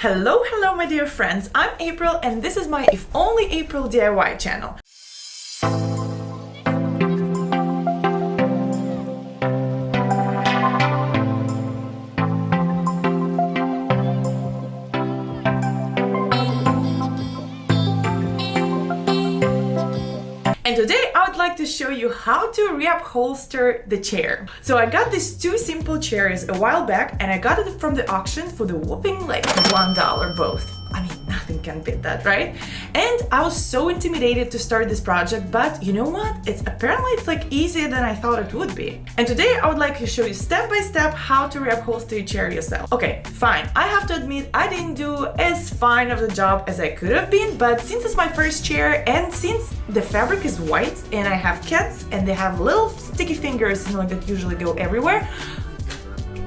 Hello my dear friends, I'm April and this is my If Only April DIY channel. And today I would like to show you how to reupholster the chair. So I got these two simple chairs a while back and I got it from the auction for the whopping like $1 both. I mean, nothing can beat that, right? And I was so intimidated to start this project, but you know what? It's like easier than I thought it would be. And today I would like to show you step by step how to reupholster your chair yourself. Okay, fine. I have to admit I didn't do as fine of the job as I could have been, but since it's my first chair and since the fabric is white and I have cats and they have little sticky fingers, you know, that usually go everywhere,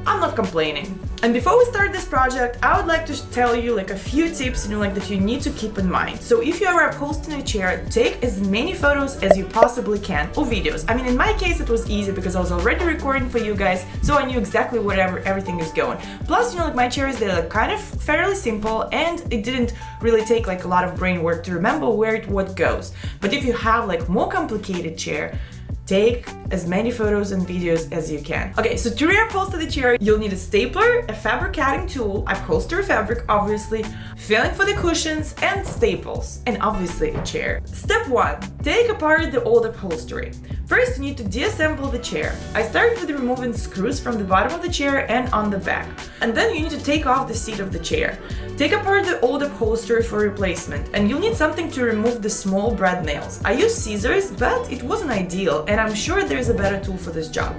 I'm not complaining. And before we start this project, I would like to tell you like a few tips, you know, like that you need to keep in mind. So if you are upholstering a chair, take as many photos as you possibly can, or videos. I mean, in my case, it was easy because I was already recording for you guys, so I knew exactly where everything is going. Plus, you know, like my chairs, they're like kind of fairly simple, and it didn't really take like a lot of brain work to remember where what goes. But if you have like more complicated chair, take as many photos and videos as you can. Okay, so to reupholster the chair, you'll need a stapler, a fabric cutting tool, upholstery fabric, obviously, filling for the cushions, and staples, and obviously a chair. Step 1. Take apart the old upholstery. First, you need to disassemble the chair. I start with removing screws from the bottom of the chair and on the back. And then you need to take off the seat of the chair. Take apart the old upholstery for replacement, and you'll need something to remove the small brad nails. I used scissors, but it wasn't ideal, and I'm sure there's a better tool for this job.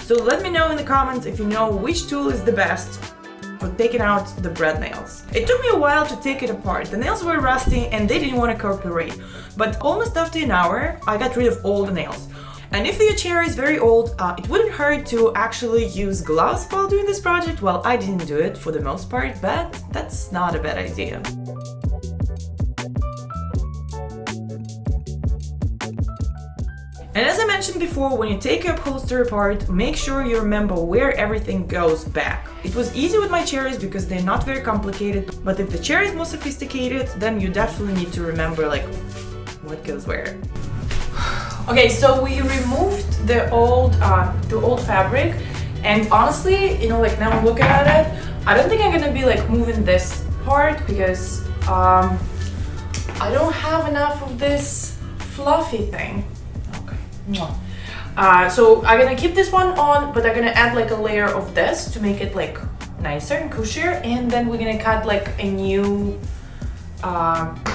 So let me know in the comments if you know which tool is the best for taking out the brad nails. It took me a while to take it apart. The nails were rusty and they didn't want to cooperate. But almost after an hour, I got rid of all the nails. And if your chair is very old, it wouldn't hurt to actually use gloves while doing this project. Well, I didn't do it for the most part, but that's not a bad idea. And as I mentioned before, when you take your upholstery apart, make sure you remember where everything goes back. It was easy with my chairs because they're not very complicated, but if the chair is more sophisticated, then you definitely need to remember like what goes where. Okay, so we removed the old fabric, and honestly, you know, like now I'm looking at it, I don't think I'm gonna be like moving this part because I don't have enough of this fluffy thing. So I'm gonna keep this one on, but I'm gonna add like a layer of this to make it like nicer and cushier, and then we're gonna cut like a new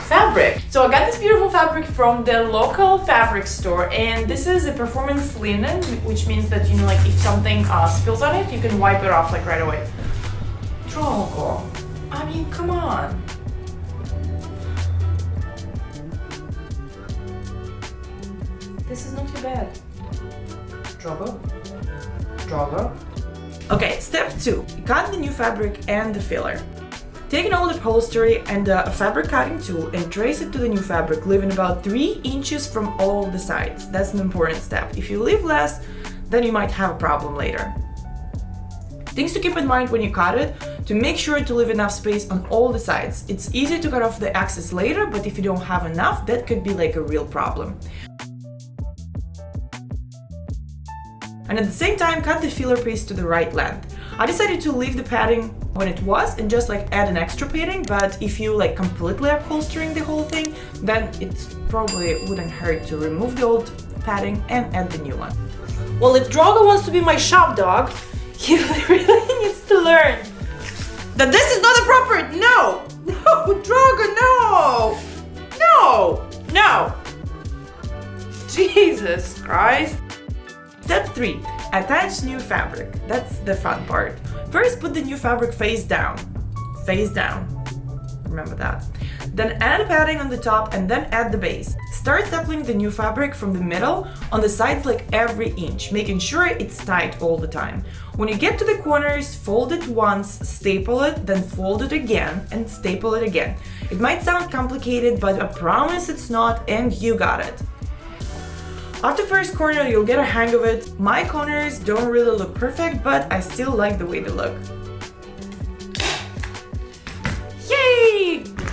fabric. So I got this beautiful fabric from the local fabric store, and this is a performance linen, which means that, you know, like if something spills on it, you can wipe it off like right away. Drogo, I mean, come on. This is not too bad. Drogo. Okay, step 2. Cut the new fabric and the filler. Take an old upholstery and a fabric cutting tool and trace it to the new fabric, leaving about 3 inches from all the sides. That's an important step. If you leave less, then you might have a problem later. Things to keep in mind when you cut it: to make sure to leave enough space on all the sides. It's easy to cut off the excess later, but if you don't have enough, that could be like a real problem. And at the same time, cut the filler piece to the right length. I decided to leave the padding when it was and just like add an extra padding, but if you like completely upholstering the whole thing, then it probably wouldn't hurt to remove the old padding and add the new one. Well, if Drogo wants to be my shop dog, he really needs to learn that this is not appropriate. No, Drogo, no, no. Jesus Christ. Step 3. Attach new fabric. That's the fun part. First, put the new fabric face down. Face down. Remember that. Then add padding on the top and then add the base. Start stapling the new fabric from the middle on the sides like every inch, making sure it's tight all the time. When you get to the corners, fold it once, staple it, then fold it again and staple it again. It might sound complicated, but I promise it's not, and you got it. After first corner, you'll get a hang of it. My corners don't really look perfect, but I still like the way they look.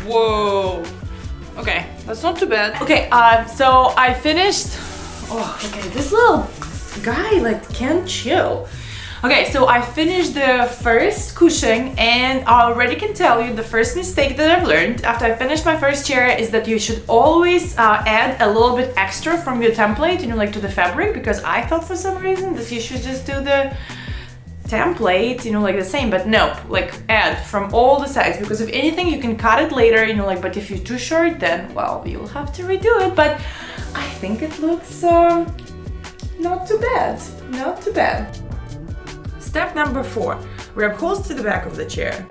Whoa. Okay, that's not too bad. Okay, so I finished. Oh, okay, this little guy like can't chill. Okay, so I finished the first cushion, and I already can tell you the first mistake that I've learned after I finished my first chair is that you should always add a little bit extra from your template, you know, like to the fabric, because I thought for some reason that you should just do the template, you know, like the same, but no, like add from all the sides, because if anything you can cut it later, you know, like, but if you're too short, then well, you'll have to redo it. But I think it looks not too bad, not too bad. Step number 4, reupholster the back of the chair.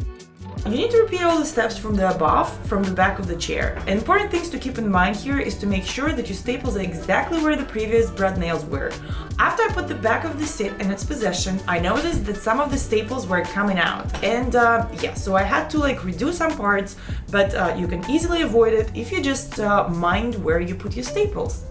You need to repeat all the steps from the above, from the back of the chair. Important things to keep in mind here is to make sure that your staples are exactly where the previous brad nails were. After I put the back of the seat in its position, I noticed that some of the staples were coming out. And yeah, so I had to like redo some parts, but you can easily avoid it if you just mind where you put your staples.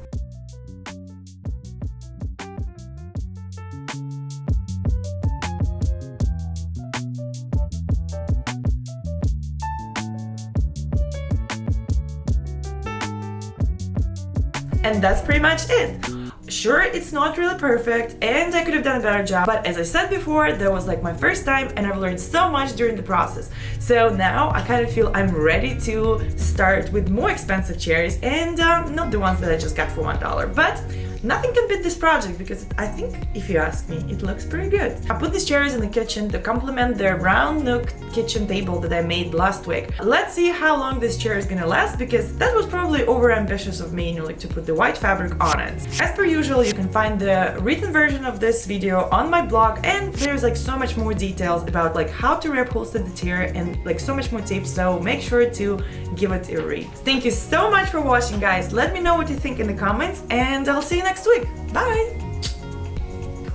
And that's pretty much it. Sure, it's not really perfect and I could have done a better job, but as I said before, that was like my first time and I've learned so much during the process. So now I kind of feel I'm ready to start with more expensive chairs and not the ones that I just got for $1. But nothing can beat this project because I think, if you ask me, it looks pretty good. I put these chairs in the kitchen to complement the round nook kitchen table that I made last week. Let's see how long this chair is gonna last, because that was probably over ambitious of me, you know, like to put the white fabric on it. As per usual, you can find the written version of this video on my blog, and there's like so much more details about like how to reupholster the chair and like so much more tips, so make sure to give it a read. Thank you so much for watching, guys. Let me know what you think in the comments and I'll see you next week. Bye!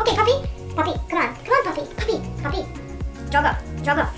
Okay, puppy, puppy, come on, puppy, puppy, puppy, jog up,